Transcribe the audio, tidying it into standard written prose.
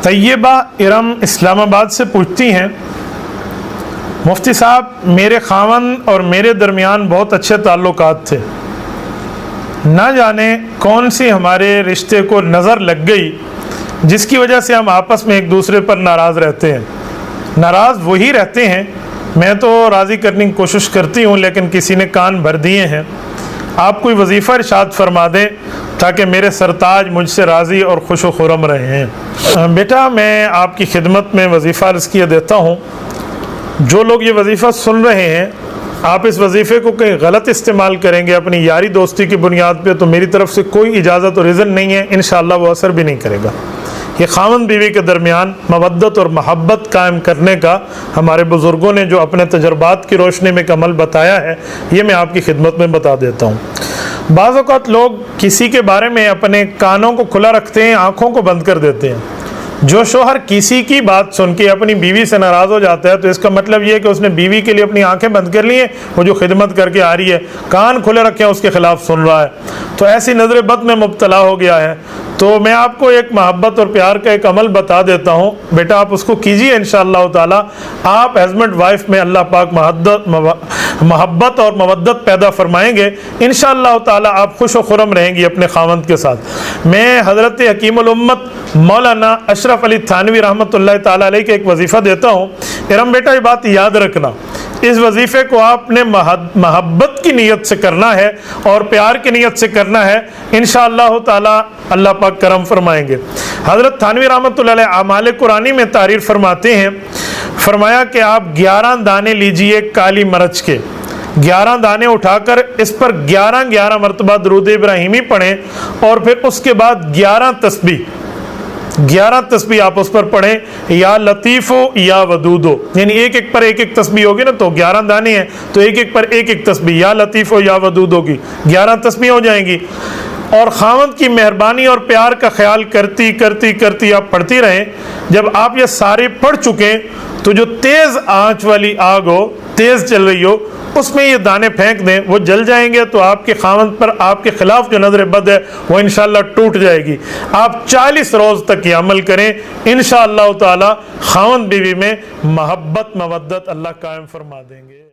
तैयबा इरम इस्लामाबाद से पूछती हैं, मुफ्ती साहब मेरे खावंद और मेरे दरमियान बहुत अच्छे ताल्लुकात थे, ना जाने कौन सी हमारे रिश्ते को नज़र लग गई जिसकी वजह से हम आपस में एक दूसरे पर नाराज़ रहते हैं। नाराज़ वही रहते हैं, मैं तो राज़ी करने की कोशिश करती हूँ लेकिन किसी ने कान भर दिए हैं। आप कोई वजीफ़ा इरशाद फरमा दें ताकि मेरे सरताज मुझसे राज़ी और खुश खुरम रहे हैं। बेटा मैं आपकी खिदमत में वजीफ़ा अर्ज़ किया देता हूँ, जो लोग ये वजीफ़ा सुन रहे हैं आप इस वजीफ़े को कहीं गलत इस्तेमाल करेंगे अपनी यारी दोस्ती की बुनियाद पे तो मेरी तरफ से कोई इजाज़त और इज़्न नहीं है, इंशाअल्लाह वो असर भी नहीं करेगा। ये खावंद बीवी के दरमियान मवद्दत और महब्बत कायम करने का हमारे बुज़ुर्गों ने जो अपने तजर्बात की रोशनी में अमल बताया है, ये मैं आपकी खिदमत में बता देता हूँ। बाज़ औक़ात लोग किसी के बारे में अपने कानों को खुला रखते हैं, आँखों को बंद कर देते हैं। जो शोहर किसी की बात सुन के अपनी बीवी से नाराज़ हो जाता है तो इसका मतलब ये है कि उसने बीवी के लिए अपनी आंखें बंद कर ली हैं, वो जो खिदमत करके आ रही है कान खुले रखे हैं उसके ख़िलाफ़ सुन रहा है, तो ऐसी नज़र बद में मुब्तला हो गया है। तो मैं आपको एक मोहब्बत और प्यार का एक अमल बता देता हूँ, बेटा आप उसको कीजिए, इंशाअल्लाह ताला आप हस्बैंड वाइफ में अल्लाह पाक मोहब्बत और मवद्दत पैदा फरमाएंगे, इंशाअल्लाह ताला आप खुश व खुरम रहेंगी अपने खावंद के साथ। मैं हज़रत हकीमुल उम्मत मौलाना अशरफ अली थानवी रहमतुल्लाह ताला अलैह के एक वजीफ़ा देता हूँ। इरम बेटा ये बात याद रखना, इस वजीफ़े को आपने मोहब्बत की नीयत से करना है और प्यार की नीयत से करना है, इंशाअल्लाह ताला अल्लाह पाक करम फरमाएंगे। हज़रत थानवी रहमतुल्लाह अलैह आमाल कुरानी में तारीर फरमाते हैं, फरमाया कि आप 11 दाने लीजिए काली मरच के, 11 दाने उठाकर इस पर 11 मरतबा दरूद इब्राहिमी पढ़ें और फिर उसके बाद 11 तस्बीह आप उस पर पढ़ें, या लतीफ़ो या वदूदो, यानी एक एक पर एक एक तस्बीह होगी ना, तो 11 दाने हैं तो एक एक पर एक एक तस्बीह, या लतीफ़ो या वदूदो की 11 तस्बीह हो जाएंगी। और खावंद की मेहरबानी और प्यार का ख्याल करती करती करती आप पढ़ती रहें। जब आप ये सारे पढ़ चुके तो जो तेज़ आंच वाली आग हो, तेज़ चल रही हो, उसमें ये दाने फेंक दें, वो जल जाएंगे तो आपके खावंद पर आपके खिलाफ जो नज़र बद है वो इंशाअल्लाह टूट जाएगी। आप 40 रोज़ तक ये अमल करें, इंशाअल्लाह ताला खावंद बीवी में मोहब्बत मवद्दत अल्लाह कायम फरमा देंगे।